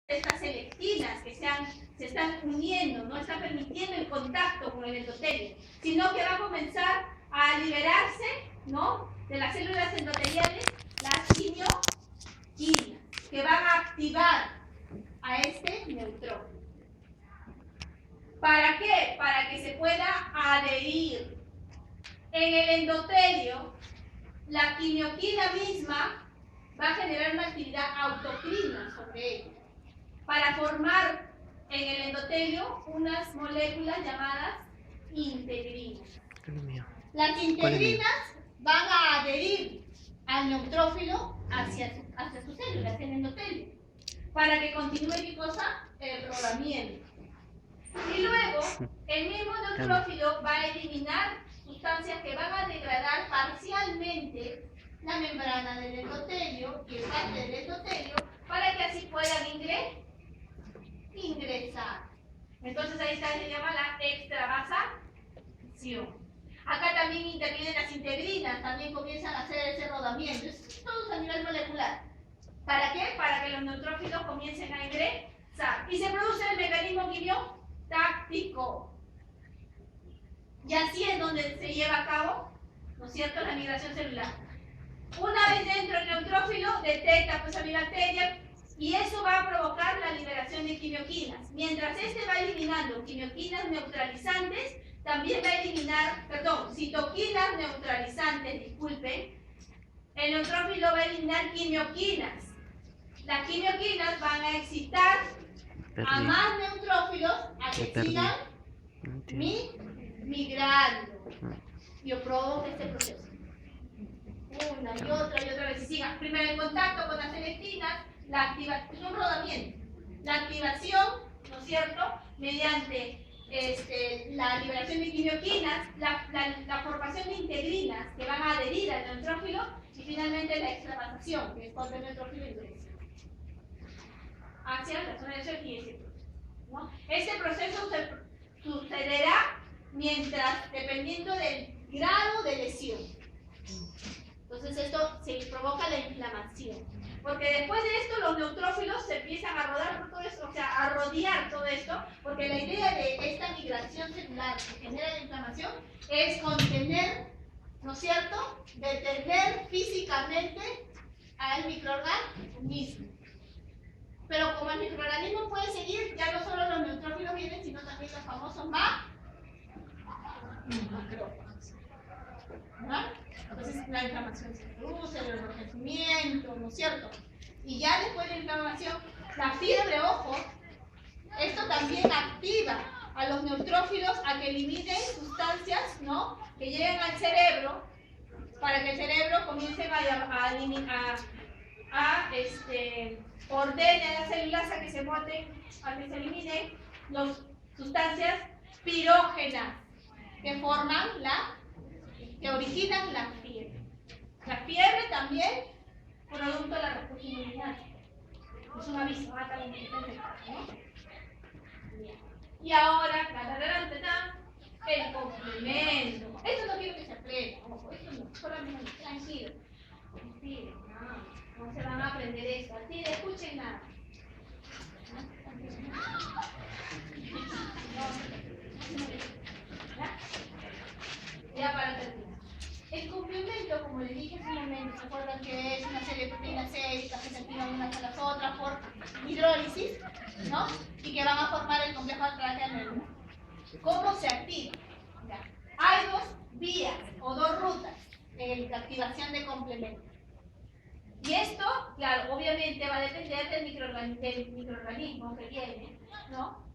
estas selectinas que se están uniendo, no están permitiendo el contacto con el endotelio, sino que va a comenzar a liberarse, ¿no?, de las células endoteliales las quimioquinas, que van a activar a este neutrófilo. ¿Para qué? Para que se pueda adherir. En el endotelio, la quimioquina misma va a generar una actividad autocrina sobre ella, para formar en el endotelio unas moléculas llamadas integrinas. Las integrinas van a adherir al neutrófilo hacia sus células, en el endotelio, para que continúe ¿qué cosa? El rodamiento. Y luego, el mismo neutrófilo va a eliminar sustancias que van a degradar parcialmente la membrana del endotelio y el parte del endotelio, para que así puedan ingresar. Entonces ahí está, se llama la extravasación. Acá también intervienen las integrinas, también comienzan a hacer ese rodamiento. Es todo a nivel molecular. ¿Para qué? Para que los neutrófilos comiencen a ingresar. Y se produce el mecanismo quimiotáctico. Y así es donde se lleva a cabo, ¿no es cierto?, la migración celular. Una vez dentro el neutrófilo, detecta pues a mi bacteria, y eso va a provocar la liberación de quimioquinas. Mientras este va eliminando quimioquinas neutralizantes, también va a eliminar, citoquinas neutralizantes, disculpen. El neutrófilo va a eliminar quimioquinas. Las quimioquinas van a excitar a más neutrófilos a que sigan migrando. Yo provoco este proceso. Una y otra vez. Y siga primero en contacto con las selectinas, la activación, es un rodamiento. La activación, ¿no es cierto?, mediante la liberación de quimioquinas, la formación de integrinas que van a adherir al neutrófilo, y finalmente la extravasación, que es cuando el neutrófilo ingresa hacia la zona de Golgi y ese proceso, ¿no? Este proceso sucederá mientras, dependiendo del grado de lesión. Entonces esto se provoca la inflamación, porque después de esto los neutrófilos se empiezan a rodar por todo esto, o sea, a rodear todo esto, porque la idea de esta migración celular que genera la inflamación es contener, ¿no es cierto?, detener físicamente al microorganismo. Pero como el microorganismo puede seguir, ya no solo los neutrófilos vienen, sino también los famosos macrófagos. ¿Verdad? Entonces la inflamación se produce, el enrojecimiento, ¿no es cierto? Y ya después de la inflamación, la fiebre, ojo, esto también activa a los neutrófilos a que eliminen sustancias, ¿no?, que lleguen al cerebro, para que el cerebro comience ordene a las células a que se eliminen las sustancias pirógenas que originan la fiebre. La fiebre también producto de la respuesta inmunitaria. Es un aviso, también ¿no? Y ahora, el complemento. Eso no quiero que se aprenda, ojo, eso no, solamente tranquilo. No se van a aprender eso. Así de escuchen nada. Ya para terminar. El complemento, como les dije hace un momento, ¿se acuerdan que es una serie de proteínas séricas que se activan unas a las otras por hidrólisis, ¿no? Y que van a formar el complejo alcalino. ¿Cómo se activa? Ya. Hay dos vías o dos rutas en la activación de complemento. Y esto, claro, obviamente va a depender del microorganismo que viene, ¿no?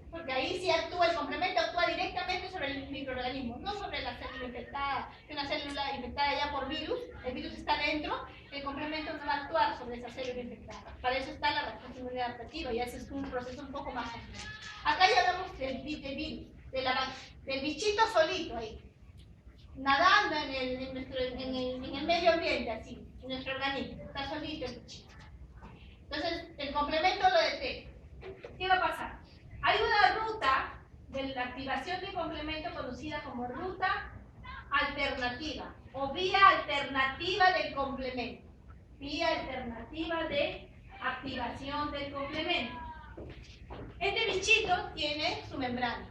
Porque ahí sí actúa el complemento, actúa directamente sobre el microorganismo, no sobre la célula infectada. Una célula infectada ya por virus, el virus está dentro, el complemento no va a actuar sobre esa célula infectada. Para eso está la respuesta inmunitaria adaptativa, y ese es un proceso un poco más complejo. Acá ya hablamos del virus, del bichito solito ahí, nadando en el medio ambiente, así, en nuestro organismo, está solito el bichito. Entonces, el complemento lo detecta. ¿Qué va a pasar? Hay una ruta de la activación de complemento conocida como ruta alternativa o vía alternativa del complemento. Vía alternativa de activación del complemento. Este bichito tiene su membrana,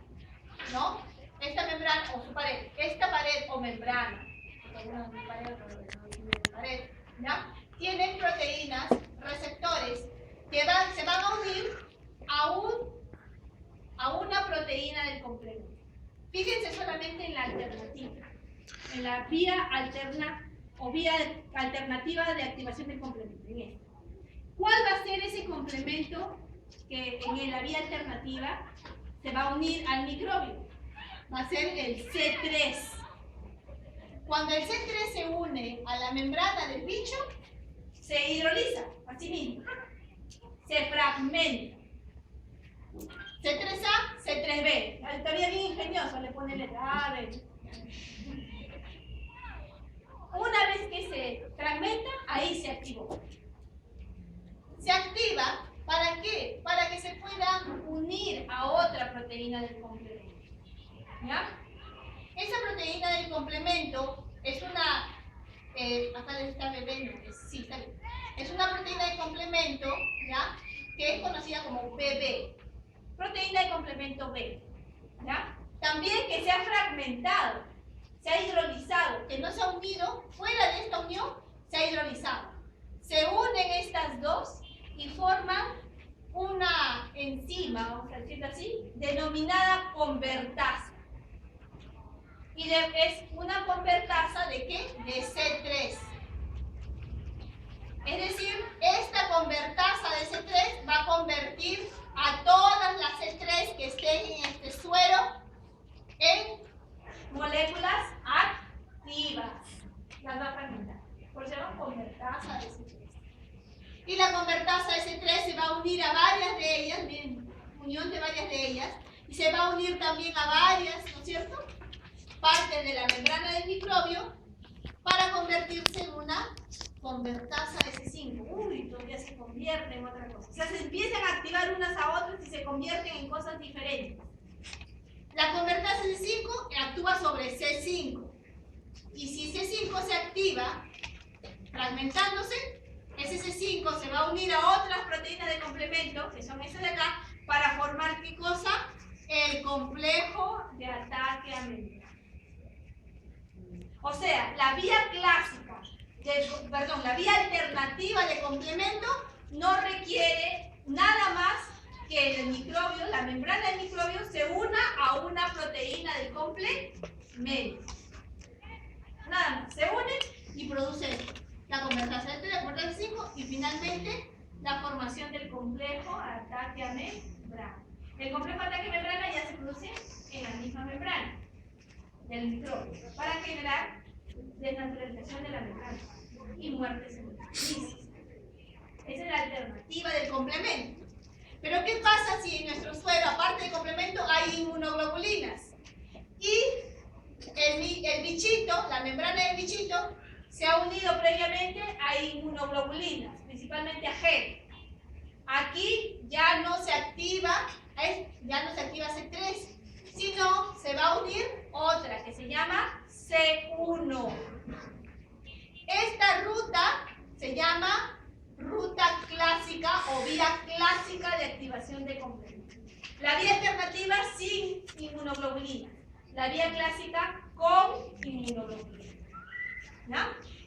¿no? Esta membrana o su pared. Esta pared o membrana, ¿ya? Tienen proteínas, receptores, que se van a unir a una proteína del complemento. Fíjense solamente en la alternativa, en la vía alternativa de activación del complemento. En esta. ¿Cuál va a ser ese complemento que en la vía alternativa se va a unir al microbio? Va a ser el C3. Cuando el C3 se une a la membrana del bicho, se hidroliza, así mismo. Se fragmenta. C3A, C3B. Todavía bien ingenioso, le pone letra A, B. Una vez que se fragmenta, ahí se activó. Se activa, ¿para qué? Para que se pueda unir a otra proteína del complemento. ¿Ya? Esa proteína del complemento es una... acá está BB, no, sí, está bien. Es una proteína de complemento, ¿ya? Que es conocida como BB. Proteína de complemento B. ¿Ya? También que se ha fragmentado, se ha hidrolizado, que no se ha unido, fuera de esta unión, se ha hidrolizado. Se unen estas dos y forman una enzima, vamos a decirlo así, denominada convertasa. Y es una convertasa ¿de qué? De C3. Es decir, esta convertasa de C3 va a convertir a todas las C3 que estén en este suero en moléculas activas. Las va a fragmentar. Por eso se llama convertasa de C3. Y la convertasa de C3 se va a unir a varias de ellas, bien, unión de varias de ellas, y se va a unir también a varias, ¿no es cierto?, partes de la membrana del microbio para convertirse en una convertasa de C5. Uy, todavía se convierte en otra cosa. O sea, se empiezan a activar unas a otras y se convierten en cosas diferentes. La convertasa de C5 actúa sobre C5. Y si C5 se activa, fragmentándose, ese C5 se va a unir a otras proteínas de complemento, que son esas de acá, para formar ¿qué cosa? El complejo de ataque a membrana. O sea, la vía clásica, la vía alternativa de complemento no requiere nada más que el microbio, la membrana del microbio, se una a una proteína del complemento. Nada más, se une y produce la convertasa de la convertasa 5 y finalmente la formación del complejo ataque a membrana. El complejo ataque a membrana ya se produce en la misma membrana del microbio para generar desnaturalización de la membrana y muerte celular. Esa es la alternativa del complemento. Pero ¿qué pasa si en nuestro suero, aparte del complemento, hay inmunoglobulinas? Y el bichito, la membrana del bichito, se ha unido previamente a inmunoglobulinas, principalmente a G. Aquí ya no se activa C3, sino se va a unir otra que se llama C1. Esta ruta se llama ruta clásica o vía clásica de activación de complemento. La vía alternativa sin inmunoglobulina. La vía clásica con inmunoglobulina. ¿No?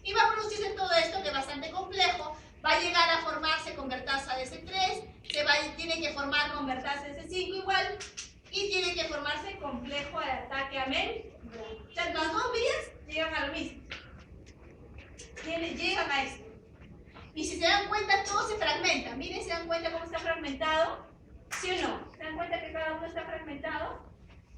Y va a producirse todo esto que es bastante complejo. Va a llegar a formarse convertasa de C3, tiene que formar convertasa de C5 igual, y tiene que formarse complejo de ataque a membrana. O sea, las dos vías llegan a lo mismo. Llegan a esto. Y si se dan cuenta, todo se fragmenta. Miren, ¿se dan cuenta cómo está fragmentado? ¿Sí o no? ¿Se dan cuenta que cada uno está fragmentado?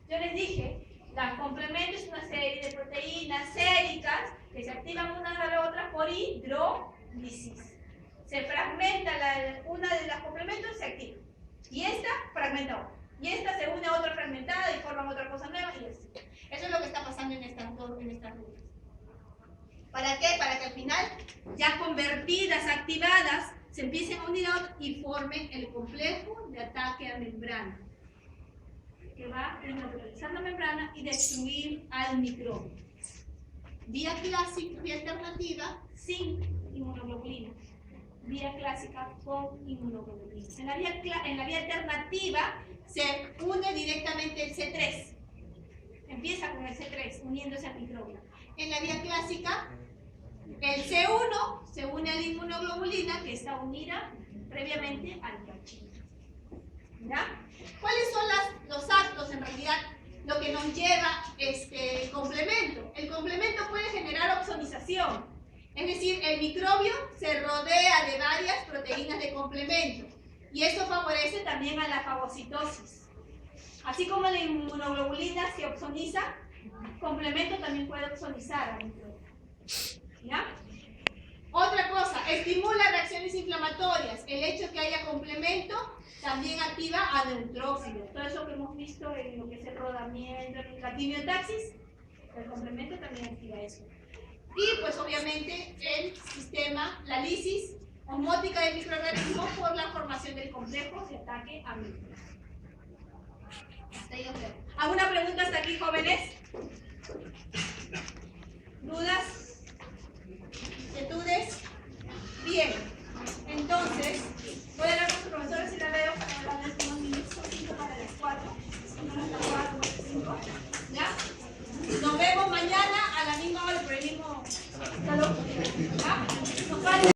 Yo les dije, el complemento es una serie de proteínas séricas que se activan unas a la otra por hidrólisis. Se fragmenta una de las complementos, se activa. Y esta fragmenta otra. Y esta se une a otra fragmentada y forman otra cosa nueva y así. Eso es lo que está pasando en estas rutas. ¿Para qué? Para que al final, ya convertidas, activadas, se empiecen a unir a otras y formen el complejo de ataque a membrana, que va a desnaturalizar la membrana y destruir al microbio. Vía clásica, vía alternativa, sin inmunoglobulina. vía clásica con inmunoglobulinas. En la vía alternativa se une directamente el C3. Empieza con el C3, uniéndose al microbio. En la vía clásica, el C1 se une a la inmunoglobulina que está unida previamente al cachito. ¿Ya? ¿Cuáles son los actos, en realidad, lo que nos lleva este complemento? El complemento puede generar opsonización, es decir, el microbio se rodea de varias proteínas de complemento y eso favorece también a la fagocitosis. Así como la inmunoglobulina se opsoniza, complemento también puede opsonizar al microbio. ¿Ya? Otra cosa, estimula reacciones inflamatorias. El hecho que haya complemento también activa a neutrófilos. Todo eso que hemos visto en lo que es el rodamiento, la quimiotaxis, el complemento también activa eso. Y pues obviamente el sistema, la lisis osmótica del microorganismo por la formación del complejo de ataque amígdala. ¿Alguna pregunta hasta aquí, jóvenes? ¿Dudas? ¿Inquietudes? Bien, entonces voy a hablar con su profesora si la veo para hablar de unos minutos, 5 para las 4, hasta 4, 5, ¿ya? Nos vemos mañana a la misma hora, por el mismo salón, ¿ya?